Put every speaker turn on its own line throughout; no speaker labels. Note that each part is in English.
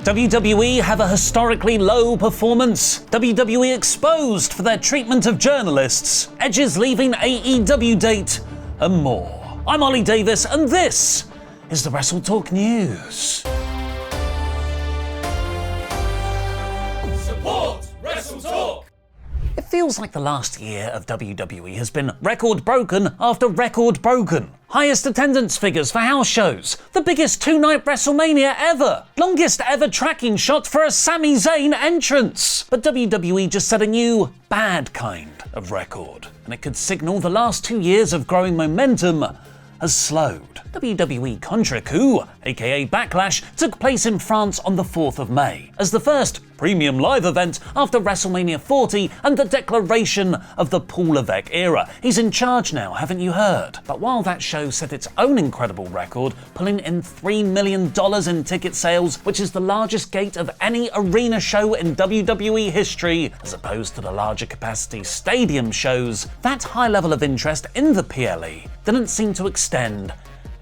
WWE have a historically low performance. WWE exposed for their treatment of journalists. Edge's leaving AEW date, and more. I'm Ollie Davis, and this is the WrestleTalk News.
Support WrestleTalk!
It feels like the last year of WWE has been record broken after record broken. Highest attendance figures for house shows, the biggest two-night WrestleMania ever, longest ever tracking shot for a Sami Zayn entrance. But WWE just set a new, bad kind of record, and it could signal the last 2 years of growing momentum has slowed. WWE Contre Coup, aka Backlash, took place in France on the 4th of May, as the first premium live event after WrestleMania 40 and the declaration of the Paul Levesque era. He's in charge now, haven't you heard? But while that show set its own incredible record, pulling in $3 million in ticket sales, which is the largest gate of any arena show in WWE history, as opposed to the larger capacity stadium shows, that high level of interest in the PLE didn't seem to extend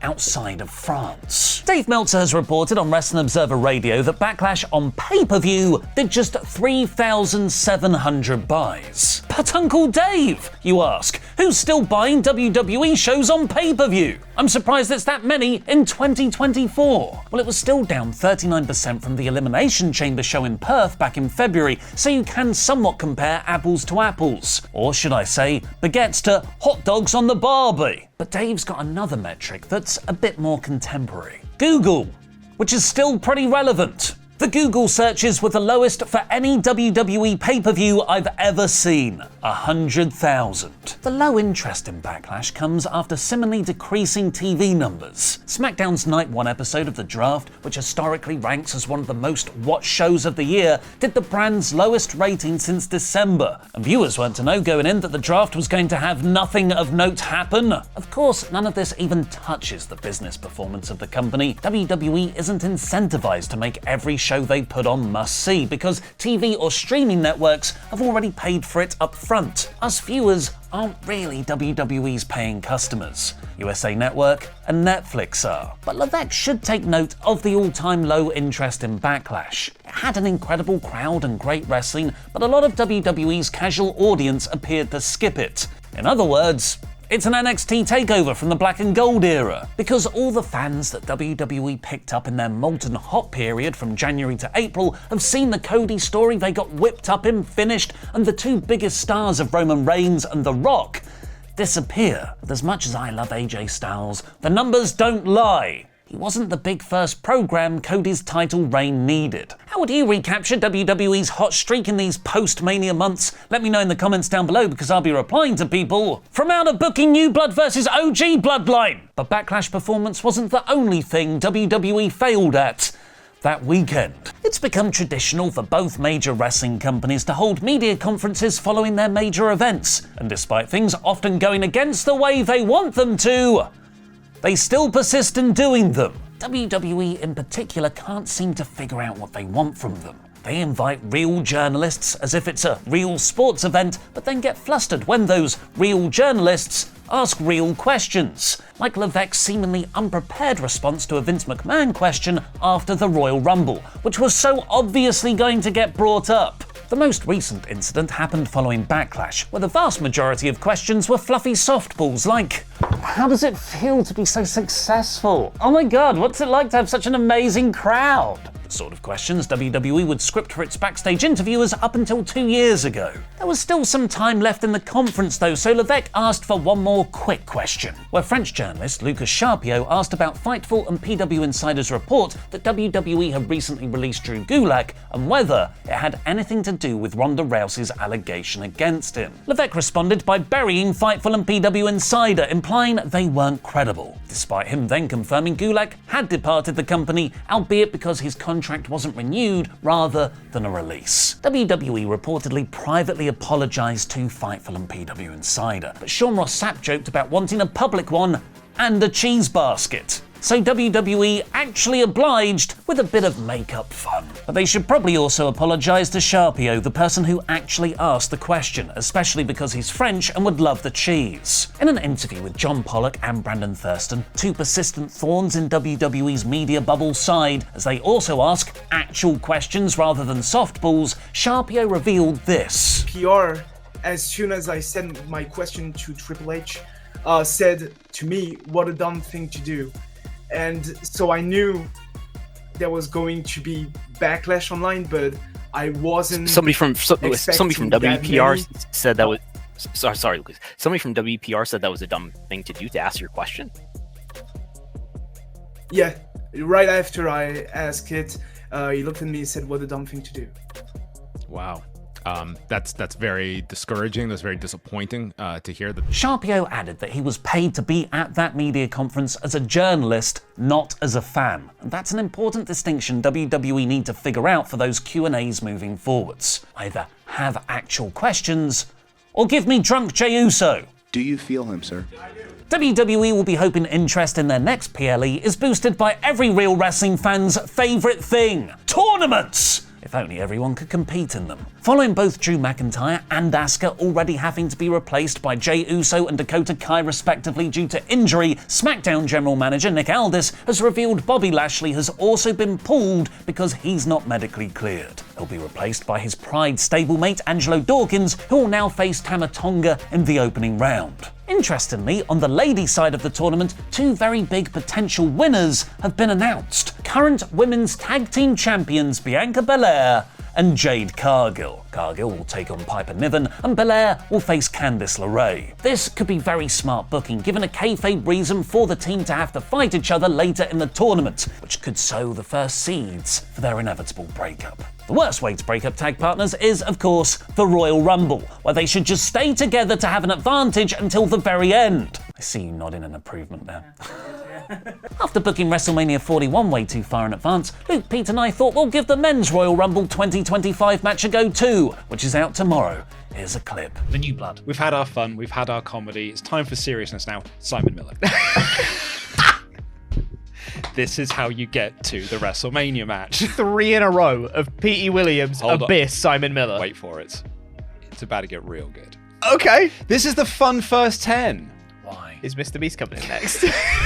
outside of France. Dave Meltzer has reported on Wrestling Observer Radio that Backlash on pay-per-view did just 3,700 buys. But Uncle Dave, you ask, who's still buying WWE shows on pay-per-view? I'm surprised it's that many in 2024. Well, it was still down 39% from the Elimination Chamber show in Perth back in February, so you can somewhat compare apples to apples. Or should I say, baguettes to hot dogs on the Barbie. But Dave's got another metric that's a bit more contemporary. Google, which is still pretty relevant. The Google searches were the lowest for any WWE pay-per-view I've ever seen, 100,000. The low interest in Backlash comes after similarly decreasing TV numbers. SmackDown's Night 1 episode of The Draft, which historically ranks as one of the most watched shows of the year, did the brand's lowest rating since December. And viewers weren't to know going in that The Draft was going to have nothing of note happen. Of course, none of this even touches the business performance of the company. WWE isn't incentivized to make every show they put on must-see, because TV or streaming networks have already paid for it up front. Us viewers aren't really WWE's paying customers. USA Network and Netflix are. But Levesque should take note of the all-time low interest in Backlash. It had an incredible crowd and great wrestling, but a lot of WWE's casual audience appeared to skip it. In other words, it's an NXT takeover from the black and gold era, because all the fans that WWE picked up in their molten hot period from January to April have seen the Cody story they got whipped up in finished, and the two biggest stars of Roman Reigns and The Rock disappear. But as much as I love AJ Styles, the numbers don't lie. He wasn't the big first program Cody's title reign needed. How would you recapture WWE's hot streak in these post-Mania months? Let me know in the comments down below, because I'll be replying to people from out of booking New Blood versus OG Bloodline. But Backlash performance wasn't the only thing WWE failed at that weekend. It's become traditional for both major wrestling companies to hold media conferences following their major events, and despite things often going against the way they want them to, they still persist in doing them. WWE in particular can't seem to figure out what they want from them. They invite real journalists as if it's a real sports event, but then get flustered when those real journalists ask real questions, like Levesque's seemingly unprepared response to a Vince McMahon question after the Royal Rumble, which was so obviously going to get brought up. The most recent incident happened following Backlash, where the vast majority of questions were fluffy softballs like, how does it feel to be so successful? Oh my god, what's it like to have such an amazing crowd? The sort of questions WWE would script for its backstage interviewers up until 2 years ago. There was still some time left in the conference though, so Levesque asked for one more quick question, where French journalist Lucas Charpiot asked about Fightful and PW Insider's report that WWE had recently released Drew Gulak and whether it had anything to do with Ronda Rousey's allegation against him. Levesque responded by burying Fightful and PW Insider, implying they weren't credible, despite him then confirming Gulak had departed the company, albeit because his contract wasn't renewed rather than a release. WWE reportedly privately apologized to Fightful and PW Insider, but Sean Ross Sapp joked about wanting a public one and a cheese basket. so WWE actually obliged with a bit of make-up fun. But they should probably also apologise to Sharpio, the person who actually asked the question, especially because he's French and would love the cheese. In an interview with John Pollock and Brandon Thurston, two persistent thorns in WWE's media bubble sighed as they also ask actual questions rather than softballs. Sharpio revealed this.
PR, as soon as I sent my question to Triple H, said to me, "What a dumb thing to do." And so I knew there was going to be backlash online, but I wasn't.
Somebody from WPR said that was. Sorry, Lucas. Somebody from WPR said that was a dumb thing to do, to ask your question.
Yeah, right after I asked it, he looked at me and said, "What a dumb thing to do."
Wow. That's very discouraging. That's very disappointing to hear that.
Sharpio added that he was paid to be at that media conference as a journalist, not as a fan. And that's an important distinction WWE need to figure out for those Q&As moving forwards. Either have actual questions, or give me drunk Jey Uso.
Do you feel him, sir?
WWE will be hoping interest in their next PLE is boosted by every real wrestling fan's favourite thing: tournaments! If only everyone could compete in them. Following both Drew McIntyre and Asuka already having to be replaced by Jey Uso and Dakota Kai respectively due to injury, SmackDown General Manager Nick Aldis has revealed Bobby Lashley has also been pulled because he's not medically cleared. He'll be replaced by his Pride stablemate Angelo Dawkins, who will now face Tama Tonga in the opening round. Interestingly, on the ladies' side of the tournament, two very big potential winners have been announced. Current women's tag team champions Bianca Belair and Jade Cargill. Cargill will take on Piper Niven, and Belair will face Candice LeRae. This could be very smart booking, given a kayfabe reason for the team to have to fight each other later in the tournament, which could sow the first seeds for their inevitable breakup. The worst way to break up tag partners is, of course, the Royal Rumble, where they should just stay together to have an advantage until the very end. I see you nodding in improvement there. After booking WrestleMania 41 way too far in advance, Luke, Pete and I thought we'll give the Men's Royal Rumble 2025 match a go too, which is out tomorrow. Here's a clip.
The new blood. We've had our fun, we've had our comedy, it's time for seriousness now. Simon Miller. This is how you get to the WrestleMania match.
3 in a row of Petey Williams, Abyss, Simon Miller.
Wait for it. It's about to get real good.
Okay.
This is the fun first 10.
Why?
Is Mr. Beast coming in next?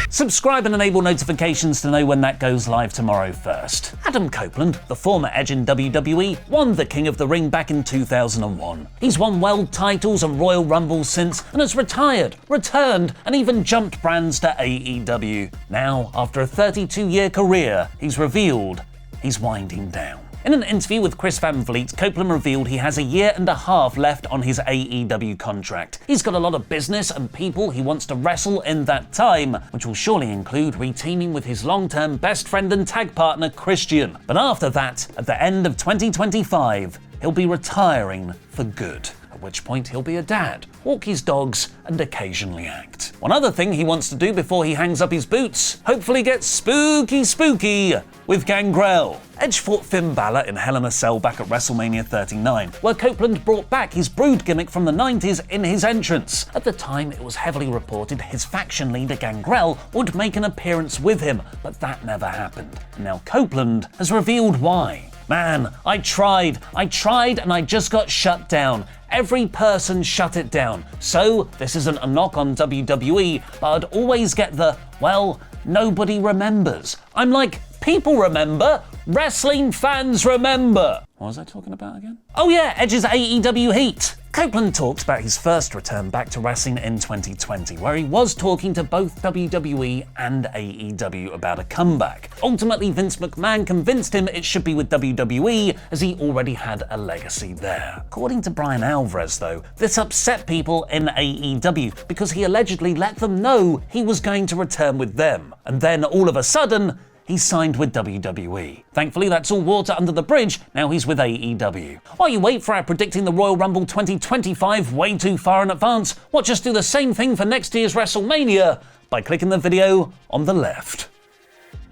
Subscribe and enable notifications to know when that goes live tomorrow first. Adam Copeland, the former Edge in WWE, won the King of the Ring back in 2001. He's won world titles and Royal Rumbles since, and has retired, returned, and even jumped brands to AEW. Now, after a 32-year career, he's revealed he's winding down. In an interview with Chris Van Vliet, Copeland revealed he has a year and a half left on his AEW contract. He's got a lot of business and people he wants to wrestle in that time, which will surely include reteaming with his long-term best friend and tag partner Christian. But after that, at the end of 2025, he'll be retiring for good. At which point he'll be a dad, walk his dogs, and occasionally act. One other thing he wants to do before he hangs up his boots, hopefully get spooky with Gangrel. Edge fought Finn Balor in Hell in a Cell back at WrestleMania 39, where Copeland brought back his Brood gimmick from the 90s in his entrance. At the time, it was heavily reported his faction leader Gangrel would make an appearance with him, but that never happened. And now Copeland has revealed why. Man, I tried and I just got shut down. Every person shut it down. So, this isn't a knock on WWE, but I'd always get the, well, nobody remembers. I'm like, people remember. Wrestling fans remember. What was I talking about again? Oh yeah, Edge's AEW heat. Copeland talked about his first return back to wrestling in 2020, where he was talking to both WWE and AEW about a comeback. Ultimately, Vince McMahon convinced him it should be with WWE, as he already had a legacy there. According to Brian Alvarez, though, this upset people in AEW because he allegedly let them know he was going to return with them. And then all of a sudden, he signed with WWE. Thankfully, that's all water under the bridge. Now he's with AEW. While you wait for our predicting the Royal Rumble 2025 way too far in advance, watch us do the same thing for next year's WrestleMania by clicking the video on the left.